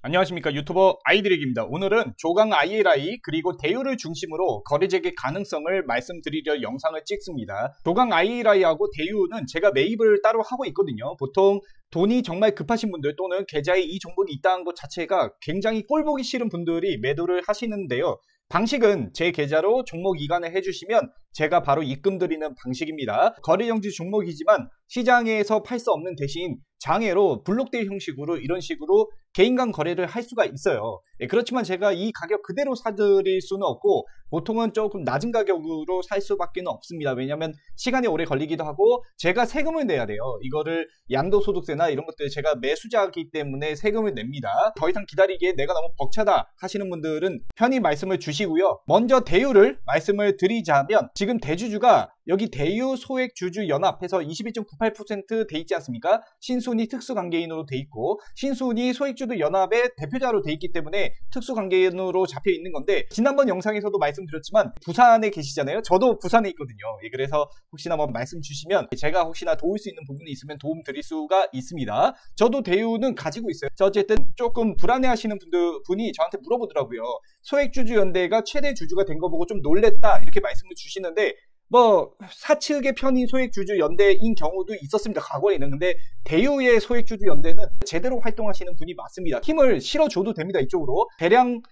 안녕하십니까, 유튜버 아이드릭입니다. 오늘은 조강 ILI 그리고 대유를 중심으로 거래재개 가능성을 말씀드리려 영상을 찍습니다. 조강 ILI하고 대유는 제가 매입을 따로 하고 있거든요. 보통 돈이 정말 급하신 분들 또는 계좌에 이 종목이 있다는 것 자체가 굉장히 꼴보기 싫은 분들이 매도를 하시는데요. 방식은 제 계좌로 종목 이관을 해주시면 제가 바로 입금 드리는 방식입니다. 거래정지 종목이지만 시장에서 팔 수 없는 대신 장외로 블록데이 형식으로 이런 식으로 개인 간 거래를 할 수가 있어요. 그렇지만 제가 이 가격 그대로 사드릴 수는 없고 보통은 조금 낮은 가격으로 살 수밖에 없습니다. 왜냐하면 시간이 오래 걸리기도 하고 제가 세금을 내야 돼요. 이거를 양도소득세나 이런 것들 제가 매수자이기 때문에 세금을 냅니다. 더 이상 기다리기에 내가 너무 벅차다 하시는 분들은 편히 말씀을 주시고요. 먼저 대유를 말씀을 드리자면 지금 대주주가 여기 대유 소액주주 연합해서 21.98% 돼 있지 않습니까? 신순이 특수관계인으로 돼 있고 신순이 소액주주 연합의 대표자로 돼 있기 때문에 특수관계인으로 잡혀 있는 건데 지난번 영상에서도 말씀드렸지만 부산에 계시잖아요. 저도 부산에 있거든요. 그래서 혹시나 뭐 말씀 주시면 제가 혹시나 도울 수 있는 부분이 있으면 도움 드릴 수가 있습니다. 저도 대유는 가지고 있어요. 어쨌든 조금 불안해 하시는 분이 저한테 물어보더라고요. 소액주주 연대가 최대 주주가 된 거 보고 좀 놀랬다 이렇게 말씀을 주시는데 뭐 사측의 편인 소액주주 연대인 경우도 있었습니다. 과거에는. 근데 대유의 소액주주 연대는 제대로 활동하시는 분이 맞습니다. 힘을 실어줘도 됩니다. 이쪽으로 대량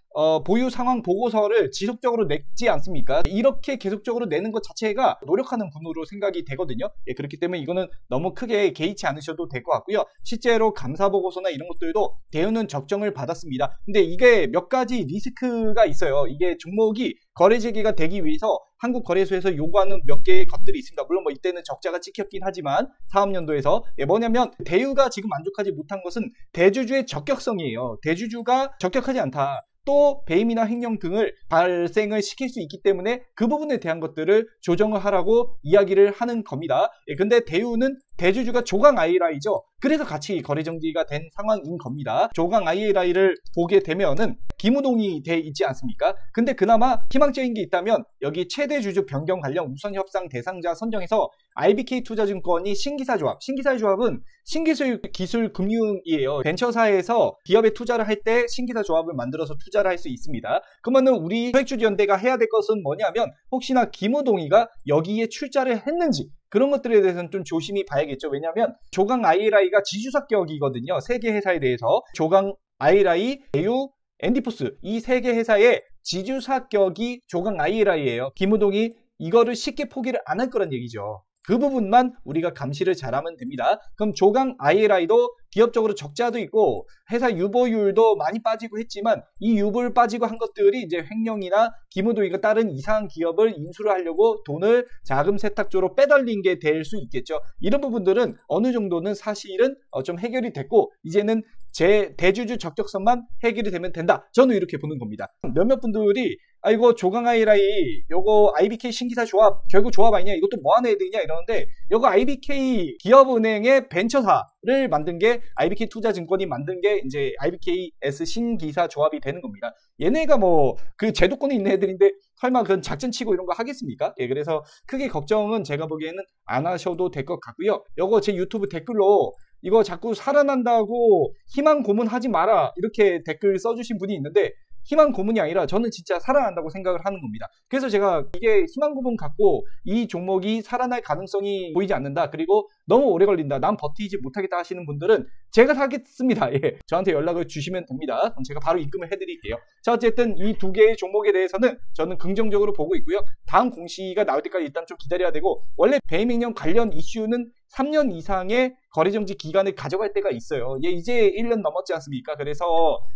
보유 상황 보고서를 지속적으로 냈지 않습니까? 이렇게 계속적으로 내는 것 자체가 노력하는 분으로 생각이 되거든요. 그렇기 때문에 이거는 너무 크게 개의치 않으셔도 될 것 같고요. 실제로 감사 보고서나 이런 것들도 대유는 적정을 받았습니다. 근데 이게 몇 가지 리스크가 있어요. 이게 종목이 거래 재개가 되기 위해서 한국거래소에서 요구하는 몇 개의 것들이 있습니다. 물론 뭐 이때는 적자가 찍혔긴 하지만 사업연도에서 뭐냐면 대유가 지금 만족하지 못한 것은 대주주의 적격성이에요. 대주주가 적격하지 않다. 또 배임이나 횡령 등을 발생을 시킬 수 있기 때문에 그 부분에 대한 것들을 조정을 하라고 이야기를 하는 겁니다. 근데 대유는 대주주가 조강 ILI죠. 그래서 같이 거래정지가 된 상황인 겁니다. 조강 ILI를 보게 되면은 기무동이 돼 있지 않습니까? 근데 그나마 희망적인 게 있다면 여기 최대 주주 변경 관련 우선 협상 대상자 선정에서 IBK 투자증권이 신기사조합, 신기사조합은 신기술 금융이에요. 벤처사에서 기업에 투자를 할 때 신기사조합을 만들어서 투자를 할 수 있습니다. 그러면은 우리 소액주주연대가 해야 될 것은 뭐냐면 혹시나 기무동이가 여기에 출자를 했는지 그런 것들에 대해서는 좀 조심히 봐야겠죠. 왜냐하면 조강 ILI가 지주사격이거든요. 세 개 회사에 대해서 조강 ILI, 대유, 엔디포스 이 세 개 회사의 지주사격이 조강 ILI예요. 기무동이 이거를 쉽게 포기를 안 할 거란 얘기죠. 그 부분만 우리가 감시를 잘하면 됩니다. 그럼 조강 ILI도 기업적으로 적자도 있고 회사 유보율도 많이 빠지고 했지만 이 유보율 빠지고 한 것들이 이제 횡령이나 기무도이가 다른 이상한 기업을 인수를 하려고 돈을 자금 세탁조로 빼돌린 게 될 수 있겠죠. 이런 부분들은 어느 정도는 사실은 좀 해결이 됐고 이제는 제 대주주 적격성만 해결이 되면 된다. 저는 이렇게 보는 겁니다. 몇몇 분들이 이거 조강 ILI 요거 IBK 신기사 조합 결국 조합 아니냐 이것도 뭐 하는 애들이냐 이러는데 요거 IBK 기업은행의 벤처사를 만든 게 IBK 투자증권이 만든 게 이제 IBKS 신기사 조합이 되는 겁니다. 얘네가 뭐 그 제도권에 있는 애들인데 설마 그런 작전치고 이런 거 하겠습니까? 그래서 크게 걱정은 제가 보기에는 안 하셔도 될 것 같고요. 요거 제 유튜브 댓글로 이거 자꾸 살아난다고 희망 고문하지 마라 이렇게 댓글 써주신 분이 있는데 희망 고문이 아니라 저는 진짜 살아난다고 생각을 하는 겁니다. 그래서 제가 이게 희망 고문 갖고 이 종목이 살아날 가능성이 보이지 않는다. 그리고 너무 오래 걸린다. 난 버티지 못하겠다 하시는 분들은 제가 사겠습니다. 저한테 연락을 주시면 됩니다. 그럼 제가 바로 입금을 해드릴게요. 자, 어쨌든 이 두 개의 종목에 대해서는 저는 긍정적으로 보고 있고요. 다음 공시가 나올 때까지 일단 좀 기다려야 되고 원래 배임 횡령 관련 이슈는 3년 이상의 거래정지 기간을 가져갈 때가 있어요. 이제 1년 넘었지 않습니까? 그래서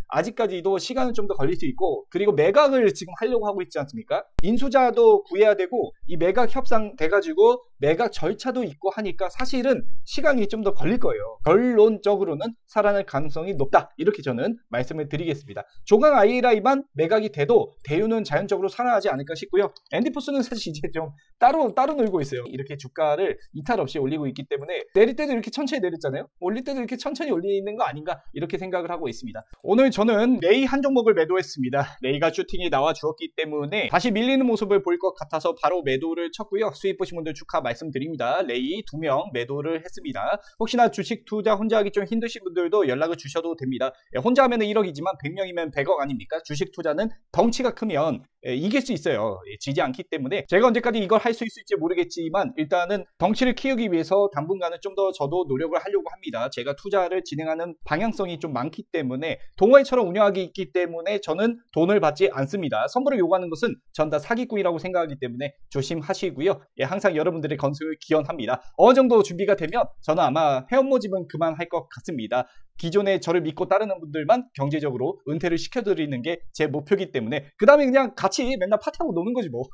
아직까지도 시간은 좀 더 걸릴 수 있고 그리고 매각을 지금 하려고 하고 있지 않습니까? 인수자도 구해야 되고 이 매각 협상 돼가지고 매각 절차도 있고 하니까 사실은 시간이 좀 더 걸릴 거예요. 결론적으로는 살아날 가능성이 높다. 이렇게 저는 말씀을 드리겠습니다. 조강 ILI만 매각이 돼도 대유는 자연적으로 살아나지 않을까 싶고요. 엔디포스는 사실 이제 좀 따로 놀고 있어요. 이렇게 주가를 이탈 없이 올리고 있기 때문에 내릴 때도 이렇게 천천히 천천히 내렸잖아요. 올릴 때도 이렇게 천천히 올리는 거 아닌가 이렇게 생각을 하고 있습니다. 오늘 저는 레이 한 종목을 매도했습니다. 레이가 슈팅이 나와 주었기 때문에 다시 밀리는 모습을 볼 것 같아서 바로 매도를 쳤고요. 수익 보신 분들 축하 말씀드립니다. 레이 2명 매도를 했습니다. 혹시나 주식 투자 혼자 하기 좀 힘드신 분들도 연락을 주셔도 됩니다. 혼자 하면 1억이지만 100명이면 100억 아닙니까? 주식 투자는 덩치가 크면 이길 수 있어요. 지지 않기 때문에 제가 언제까지 이걸 할 수 있을지 모르겠지만 일단은 덩치를 키우기 위해서 당분간은 좀 더 저도 노력을 하려고 합니다. 제가 투자를 진행하는 방향성이 좀 많기 때문에 동아일처럼 운영하기 있기 때문에 저는 돈을 받지 않습니다. 선물을 요구하는 것은 전 다 사기꾼이라고 생각하기 때문에 조심하시고요. 항상 여러분들의 건승을 기원합니다. 어느 정도 준비가 되면 저는 아마 회원 모집은 그만할 것 같습니다. 기존에 저를 믿고 따르는 분들만 경제적으로 은퇴를 시켜드리는 게 제 목표이기 때문에 그 다음에 그냥 같이 맨날 파티하고 노는 거지 뭐.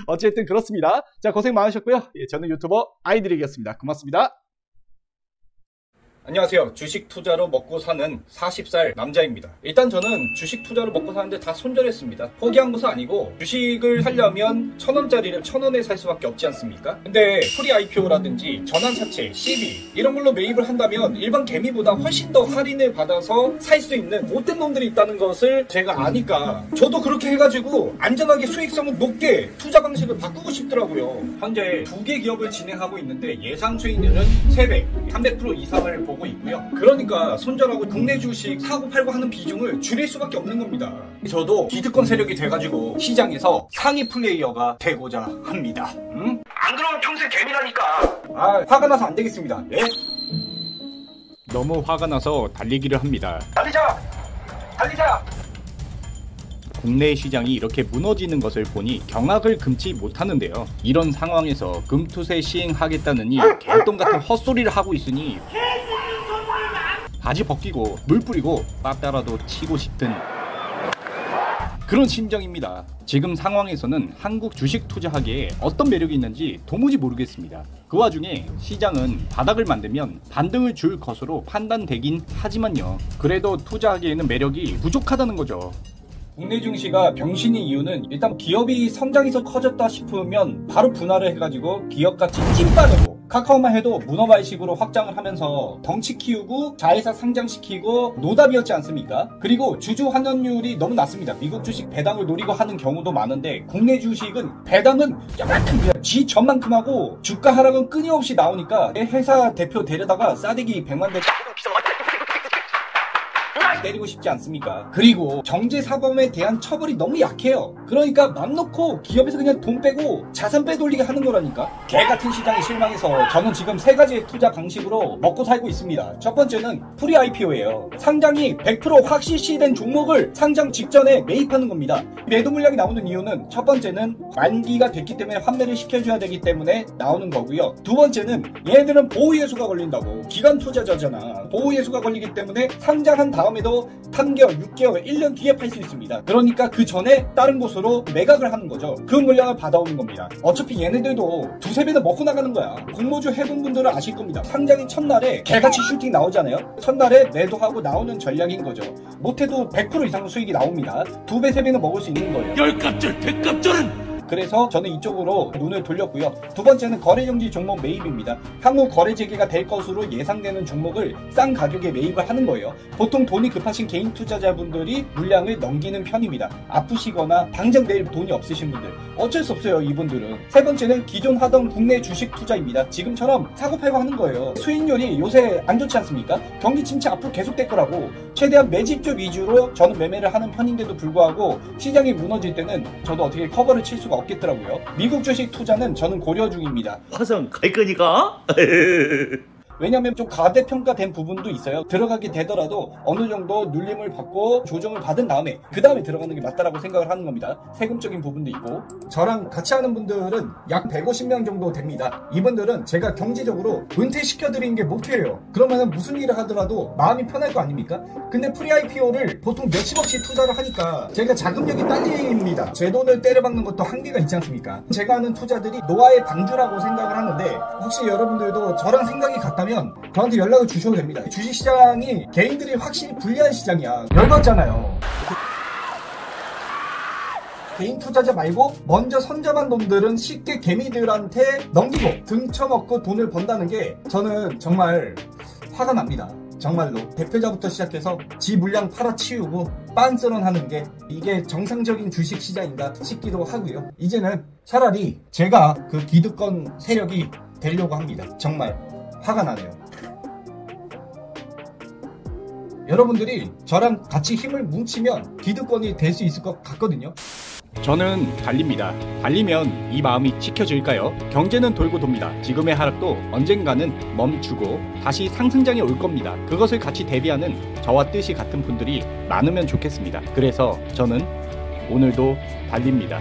어쨌든 그렇습니다. 자, 고생 많으셨고요. 저는 유튜버 아이드릭이었습니다. 고맙습니다. 안녕하세요. 주식 투자로 먹고 사는 40살 남자입니다. 일단 저는 주식 투자로 먹고 사는데 다 손절했습니다. 포기한 것은 아니고 주식을 사려면 1000원짜리를 1000원에 살 수밖에 없지 않습니까? 근데 프리 IPO라든지 전환사채, CB 이런 걸로 매입을 한다면 일반 개미보다 훨씬 더 할인을 받아서 살 수 있는 못된 놈들이 있다는 것을 제가 아니까 저도 그렇게 해가지고 안전하게 수익성은 높게 투자 방식을 바꾸고 싶더라고요. 현재 2개 기업을 진행하고 있는데 예상 수익률은 3배, 300% 이상을 보고 있고요. 그러니까 손절하고 국내 주식 사고 팔고 하는 비중을 줄일 수밖에 없는 겁니다. 저도 기득권 세력이 돼가지고 시장에서 상위 플레이어가 되고자 합니다. 응? 안 그러면 평생 개미라니까. 화가 나서 안 되겠습니다. 예? 너무 화가 나서 달리기를 합니다. 달리자! 달리자! 국내 시장이 이렇게 무너지는 것을 보니 경악을 금치 못하는데요. 이런 상황에서 금투세 시행하겠다느니 개똥같은 헛소리를 하고 있으니 바지 벗기고 물 뿌리고 빠따라도 치고 싶은 그런 심정입니다. 지금 상황에서는 한국 주식 투자하기에 어떤 매력이 있는지 도무지 모르겠습니다. 그 와중에 시장은 바닥을 만들면 반등을 줄 것으로 판단되긴 하지만요. 그래도 투자하기에는 매력이 부족하다는 거죠. 국내 증시가 병신인 이유는 일단 기업이 성장해서 커졌다 싶으면 바로 분할을 해가지고 기업가치 찐빠르고 카카오만 해도 문어발식으로 확장을 하면서 덩치 키우고 자회사 상장시키고 노답이었지 않습니까? 그리고 주주 환원율이 너무 낮습니다. 미국 주식 배당을 노리고 하는 경우도 많은데 국내 주식은 배당은 야만큼 그냥 지 전만큼 주가 하락은 끊임없이 나오니까 회사 대표 데려다가 싸대기 100만 대 때리고 싶지 않습니까? 그리고 경제사범에 대한 처벌이 너무 약해요. 그러니까 맘 놓고 기업에서 그냥 돈 빼고 자산 빼돌리게 하는 거라니까. 개같은 시장에 실망해서 저는 지금 3가지의 투자 방식으로 먹고 살고 있습니다. 첫 번째는 프리 IPO예요. 상장이 100% 확실시된 종목을 상장 직전에 매입하는 겁니다. 매도 물량이 나오는 이유는 첫 번째는 만기가 됐기 때문에 환매를 시켜줘야 되기 때문에 나오는 거고요. 두 번째는 얘네들은 보호예수가 걸린다고. 기간 투자자잖아. 보호예수가 걸리기 때문에 상장한 다음에도 3개월, 6개월, 1년 뒤에 팔 수 있습니다. 그러니까 그 전에 다른 곳으로 매각을 하는 거죠. 그 물량을 받아오는 겁니다. 어차피 얘네들도 2~3배는 먹고 나가는 거야. 공모주 해본 분들은 아실 겁니다. 상장인 첫날에 개같이 슈팅 나오잖아요. 첫날에 매도하고 나오는 전략인 거죠. 못해도 100% 이상 수익이 나옵니다. 2배, 3배는 먹을 수 있는 거예요. 열값절, 백값절은! 그래서 저는 이쪽으로 눈을 돌렸고요. 두 번째는 거래정지 종목 매입입니다. 향후 거래 재개가 될 것으로 예상되는 종목을 싼 가격에 매입을 하는 거예요. 보통 돈이 급하신 개인 투자자분들이 물량을 넘기는 편입니다. 아프시거나 당장 내일 돈이 없으신 분들 어쩔 수 없어요. 이분들은. 세 번째는 기존 하던 국내 주식 투자입니다. 지금처럼 사고팔고 하는 거예요. 수익률이 요새 안 좋지 않습니까? 경기 침체 앞으로 계속될 거라고 최대한 매집주 위주로 저는 매매를 하는 편인데도 불구하고 시장이 무너질 때는 저도 어떻게 커버를 칠 수가 없겠더라고요. 미국 주식 투자는 저는 고려 중입니다. 화성 갈 거니까? 왜냐면 좀 과대평가된 부분도 있어요. 들어가게 되더라도 어느 정도 눌림을 받고 조정을 받은 다음에 그 다음에 들어가는 게 맞다라고 생각을 하는 겁니다. 세금적인 부분도 있고. 저랑 같이 하는 분들은 약 150명 정도 됩니다. 이분들은 제가 경제적으로 은퇴시켜드리는 게 목표예요. 그러면 무슨 일을 하더라도 마음이 편할 거 아닙니까? 근데 프리 IPO를 보통 몇십억씩 투자를 하니까 제가 자금력이 딸립니다. 제 돈을 때려박는 것도 한계가 있지 않습니까? 제가 하는 투자들이 노아의 방주라고 생각을 하는데 혹시 여러분들도 저랑 생각이 같다면 저한테 연락을 주셔도 됩니다. 주식시장이 개인들이 확실히 불리한 시장이야. 열받잖아요. 개인 투자자 말고 먼저 선점한 놈들은 쉽게 개미들한테 넘기고 등쳐먹고 돈을 번다는 게 저는 정말 화가 납니다. 정말로 대표자부터 시작해서 지 물량 팔아치우고 빤스런 하는 게 이게 정상적인 주식 시장인가 싶기도 하고요. 이제는 차라리 제가 그 기득권 세력이 되려고 합니다. 정말 화가 나네요. 여러분들이 저랑 같이 힘을 뭉치면 기득권이 될 수 있을 것 같거든요. 저는 달립니다. 달리면 이 마음이 지켜질까요? 경제는 돌고 돕니다. 지금의 하락도 언젠가는 멈추고 다시 상승장에 올 겁니다. 그것을 같이 대비하는 저와 뜻이 같은 분들이 많으면 좋겠습니다. 그래서 저는 오늘도 달립니다.